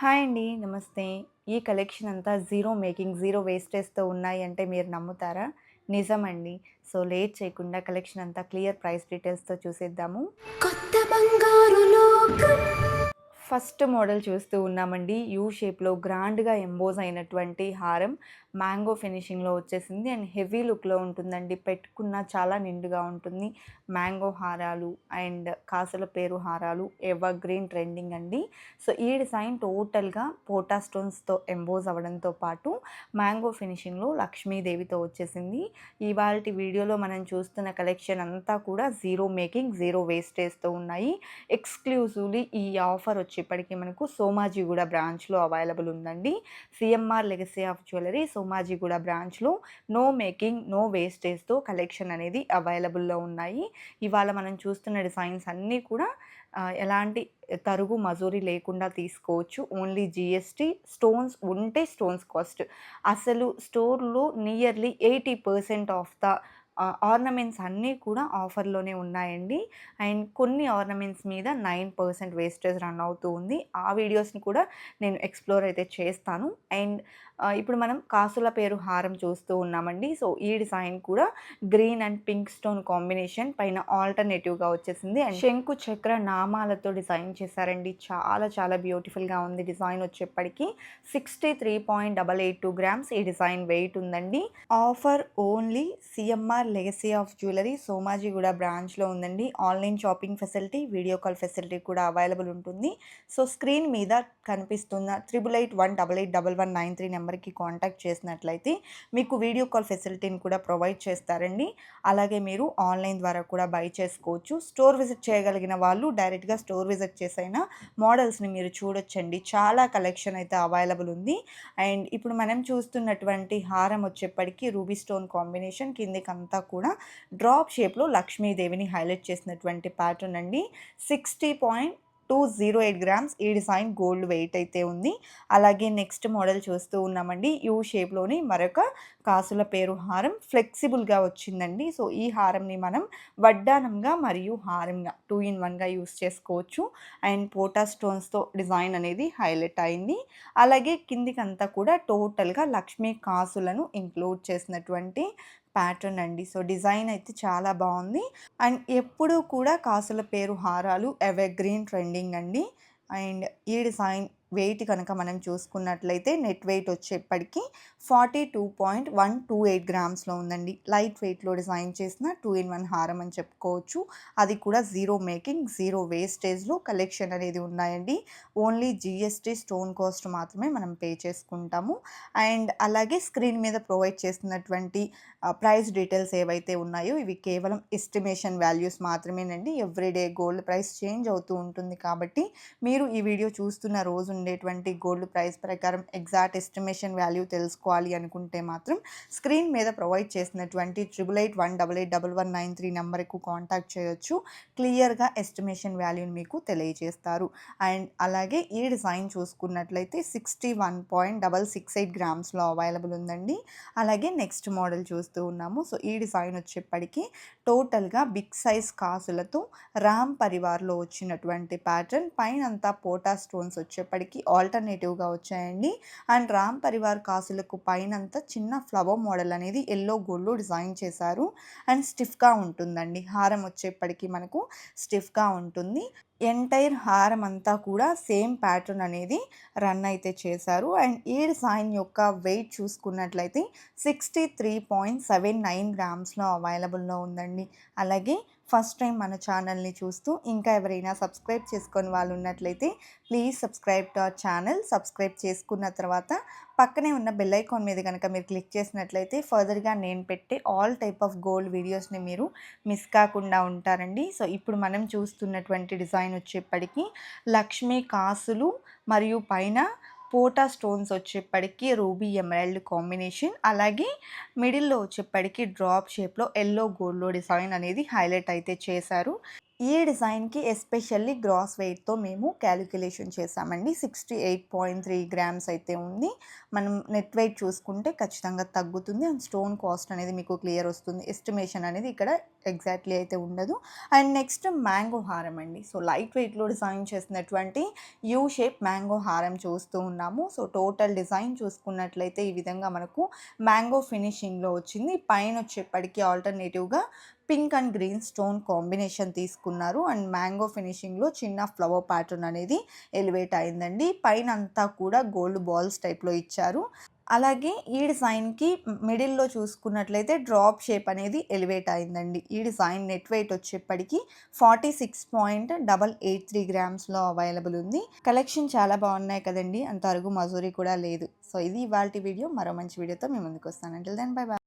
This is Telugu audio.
హాయ్ అండి. నమస్తే. ఈ కలెక్షన్ అంతా జీరో మేకింగ్, జీరో వేస్టేజ్‌తో ఉన్నాయి అంటే మీరు నమ్ముతారా? నిజమండి. సో, లేట్ చేయకుండా కలెక్షన్ అంతా క్లియర్ ప్రైస్ డీటెయిల్స్‌తో చూసేద్దాము. కొత్త బంగారు లోకం. ఫస్ట్ మోడల్ చూస్తూ ఉన్నామండి. యూ షేప్‌లో గ్రాండ్‌గా ఎంబోజ్ అయినటువంటి హారం. మ్యాంగో ఫినిషింగ్‌లో వచ్చేసింది అండ్ హెవీ లుక్‌లో ఉంటుందండి. పెట్టుకున్న చాలా నిండుగా ఉంటుంది. మ్యాంగో హారాలు అండ్ కాసుల పేరు హారాలు ఎవర్ గ్రీన్ ట్రెండింగ్ అండి. సో, ఈ డిజైన్ టోటల్‌గా పోటా స్టోన్స్‌తో ఎంబోజ్ అవ్వడంతో పాటు మ్యాంగో ఫినిషింగ్‌లో లక్ష్మీదేవితో వచ్చేసింది. ఇవాల్టి వీడియోలో మనం చూస్తున్న కలెక్షన్ అంతా కూడా జీరో మేకింగ్, జీరో వేస్టేజ్‌తో ఉన్నాయి. ఎక్స్‌క్లూజివ్‌లీ ఈ ఆఫర్ వచ్చేప్పటికి మనకు సోమాజిగూడ బ్రాంచ్‌లో అవైలబుల్ ఉందండి. CMR legacy of jewellery Somajiguda బ్రాంచ్‌లో నో మేకింగ్, నో వేస్టేజ్‌తో కలెక్షన్ అనేది అవైలబుల్‌లో ఉన్నాయి. ఇవాళ మనం చూస్తున్న డిజైన్స్ అన్నీ కూడా ఎలాంటి తరుగు, మజూరీ లేకుండా తీసుకోవచ్చు. ఓన్లీ జీఎస్టీ, స్టోన్స్ ఉంటే స్టోన్స్ కాస్ట్. అసలు స్టోర్‌లో నియర్లీ 80% ఆఫ్ ద ఆర్నమెంట్స్ అన్నీ కూడా ఆఫర్‌లోనే ఉన్నాయండి. అండ్ కొన్ని ఆర్నమెంట్స్ మీద 9% వేస్టేజ్ రన్ అవుతూ ఉంది. ఆ వీడియోస్‌ని కూడా నేను ఎక్స్‌ప్లోర్ అయితే చేస్తాను. అండ్ ఇప్పుడు మనం కాసుల పేరు హారం చూస్తూ ఉన్నామండి. సో, ఈ డిజైన్ కూడా green and pink stone combination పైన ఆల్టర్‌నేటివ్‌గా వచ్చేసింది. అండ్ శంకు చక్ర నామాలతో డిజైన్ చేశారండి. చాలా చాలా బ్యూటిఫుల్‌గా ఉంది డిజైన్ వచ్చేప్పటికి. 63.882 గ్రామ్స్ ఈ డిజైన్ వెయిట్ ఉందండి. Offer only CMR legacy of jewellery Somajiguda బ్రాంచ్‌లో ఉందండి. Online shopping facility, video call facility కూడా అవైలబుల్ ఉంటుంది. సో, స్క్రీన్ మీద కనిపిస్తున్న 8881881193 నెంబర్‌కి కాంటాక్ట్ చేసినట్లయితే మీకు వీడియో కాల్ ఫెసిలిటీని కూడా ప్రొవైడ్ చేస్తారండి. అలాగే మీరు ఆన్‌లైన్ ద్వారా కూడా బై చేసుకోవచ్చు. స్టోర్ విజిట్ చేయగలిగిన వాళ్ళు డైరెక్ట్‌గా స్టోర్ విజిట్ చేసైనా మోడల్స్‌ని మీరు చూడొచ్చండి. చాలా కలెక్షన్ అయితే అవైలబుల్ ఉంది. అండ్ ఇప్పుడు మనం చూస్తున్నటువంటి హారం వచ్చేప్పటికి రూబీ స్టోన్ కాంబినేషన్ కిందికంతా కూడా డ్రాప్ షేప్‌లో లక్ష్మీదేవిని హైలైట్ చేసినటువంటి ప్యాటర్న్ అండి. 60.208 గ్రామ్స్ ఈ డిజైన్ గోల్డ్ వెయిట్ అయితే ఉంది. అలాగే నెక్స్ట్ మోడల్ చూస్తూ ఉన్నామండి. యూ షేప్‌లోని మరొక కాసుల పేరు హారం ఫ్లెక్సిబుల్‌గా వచ్చిందండి. సో, ఈ హారంని మనం వడ్డానంగా మరియు హారంగా 2 ఇన్ 1గా యూజ్ చేసుకోవచ్చు. అండ్ పోటా స్టోన్స్‌తో డిజైన్ అనేది హైలైట్ అయింది. అలాగే కిందికంతా కూడా టోటల్‌గా లక్ష్మీ కాసులను ఇంక్లూడ్ చేసినటువంటి ప్యాటర్న్ అండి. సో, డిజైన్ అయితే చాలా బావుంది. అండ్ ఎప్పుడూ కూడా కాసుల పేరు హారాలు ఎవర్ గ్రీన్ ట్రెండింగ్ అండి. అండ్ ఈ డిజైన్ వెయిట్ కనుక మనం చూసుకున్నట్లయితే నెట్ వెయిట్ వచ్చేప్పటికి 42.128 గ్రామ్స్‌లో ఉందండి. లైట్ వెయిట్‌లో డిజైన్ చేసిన 2 ఇన్ 1 హారం అని చెప్పుకోవచ్చు. అది కూడా జీరో మేకింగ్, జీరో వేస్టేజ్‌లో కలెక్షన్ అనేది ఉన్నాయండి. ఓన్లీ జీఎస్టీ స్టోన్ కాస్ట్ మాత్రమే మనం పే చేసుకుంటాము. అండ్ అలాగే స్క్రీన్ మీద ప్రొవైడ్ చేస్తున్నటువంటి ప్రైస్ డీటెయిల్స్ ఏవైతే ఉన్నాయో ఇవి కేవలం ఎస్టిమేషన్ వాల్యూస్ మాత్రమేనండి. ఎవ్రీడే గోల్డ్ ప్రైస్ చేంజ్ అవుతూ ఉంటుంది కాబట్టి మీరు ఈ వీడియో చూస్తున్న రోజు ఉండేటువంటి గోల్డ్ ప్రైస్ ప్రకారం ఎగ్జాక్ట్ ఎస్టిమేషన్ వాల్యూ తెలుసుకోవాలి అనుకుంటే మాత్రం స్క్రీన్ మీద ప్రొవైడ్ చేసినటువంటి 8881881193 నెంబర్కు కాంటాక్ట్ చేయొచ్చు. క్లియర్‌గా ఎస్టిమేషన్ వాల్యూని మీకు తెలియజేస్తారు. అండ్ అలాగే ఈ డిజైన్ చూసుకున్నట్లయితే 61.668 గ్రామ్స్‌లో అవైలబుల్ ఉందండి. అలాగే నెక్స్ట్ మోడల్ చూస్తూ ఉన్నాము. సో, ఈ డిజైన్ వచ్చేప్పటికి టోటల్‌గా బిగ్ సైజ్ కాసులతో రామ్ పరివార్‌లో వచ్చినటువంటి ప్యాటర్న్ పైనంతా పోటా స్టోన్స్ వచ్చేప్పటికి ఆల్టర్‌నేటివ్‌గా వచ్చాయండి. అండ్ రామ్ పరివార్ కాసులకు పైనంతా చిన్న ఫ్లవర్ మోడల్ అనేది యెల్లో గోల్డ్‌లో డిజైన్ చేశారు. అండ్ స్టిఫ్‌గా ఉంటుందండి. హారం వచ్చేప్పటికి మనకు స్టిఫ్‌గా ఉంటుంది. ఎంటైర్ హారం అంతా కూడా సేమ్ ప్యాటర్న్ అనేది రన్ అయితే చేశారు. అండ్ ఈ డిజైన్ యొక్క వెయిట్ చూసుకున్నట్లయితే 63.79 గ్రామ్స్‌లో అవైలబుల్‌లో ఉందండి. అలాగే ఫస్ట్ టైం మన ఛానల్‌ని చూస్తూ ఇంకా ఎవరైనా సబ్స్క్రైబ్ చేసుకొని వాళ్ళు ఉన్నట్లయితే please subscribe to our channel. Subscribe చేసుకున్న తర్వాత పక్కనే ఉన్న బెల్ ఐకాన్ మీద గనక మీరు క్లిక్ చేసినట్లయితే ఫర్దర్‌గా నేను పెట్టే ఆల్ టైప్ ఆఫ్ గోల్డ్ వీడియోస్‌ని మీరు మిస్ కాకుండా ఉంటారండి. సో, ఇప్పుడు మనం చూస్తున్నటువంటి డిజైన్ వచ్చేప్పటికి లక్ష్మీ కాసులు మరియు పైన పోటా స్టోన్స్ వచ్చేప్పటికి రూబీ ఎమరాల్డ్ కాంబినేషన్. అలాగే మిడిల్‌లో వచ్చేప్పటికి డ్రాప్ షేప్‌లో యెల్లో గోల్డ్‌లో డిజైన్ అనేది హైలైట్ అయితే చేశారు. ఈ డిజైన్‌కి ఎస్పెషల్లీ గ్రాస్ వెయిట్‌తో మేము క్యాలిక్యులేషన్ చేశామండి. 68.3 గ్రామ్స్ అయితే ఉంది. మనం నెట్ వెయిట్ చూసుకుంటే ఖచ్చితంగా తగ్గుతుంది. అండ్ స్టోన్ కాస్ట్ అనేది మీకు క్లియర్ వస్తుంది. ఎస్టిమేషన్ అనేది ఇక్కడ ఎగ్జాక్ట్‌లీ అయితే ఉండదు. అండ్ నెక్స్ట్ మ్యాంగో హారం అండి. సో లైట్ వెయిట్‌లో డిజైన్ చేసినటువంటి యూ షేప్ మ్యాంగో హారం చూస్తూ ఉన్నాము. సో టోటల్ డిజైన్ చూసుకున్నట్లయితే ఈ విధంగా మనకు మ్యాంగో ఫినిషింగ్‌లో వచ్చింది. పైన వచ్చేప్పటికి ఆల్టర్‌నేటివ్‌గా pink and green stone combination తీసుకున్నారు. అండ్ మ్యాంగో ఫినిషింగ్‌లో చిన్న ఫ్లవర్ ప్యాటర్న్ అనేది ఎలివేట్ అయిందండి. పైన అంతా కూడా గోల్డ్ బాల్స్ టైప్‌లో ఇచ్చారు. అలాగే ఈ డిజైన్‌కి మిడిల్‌లో చూసుకున్నట్లయితే డ్రాప్ షేప్ అనేది ఎలివేట్ అయిందండి. ఈ డిజైన్ నెట్ వెయిట్ వచ్చేప్పటికి 46.883 గ్రామ్స్‌లో అవైలబుల్ ఉంది. కలెక్షన్ చాలా బాగున్నాయి కదండీ! అంత అరుగు మజూరీ కూడా లేదు. సో ఇది ఇవాల్టి వీడియో. మరో మంచి వీడియోతో మీ ముందుకు వస్తాను. Until then bye by.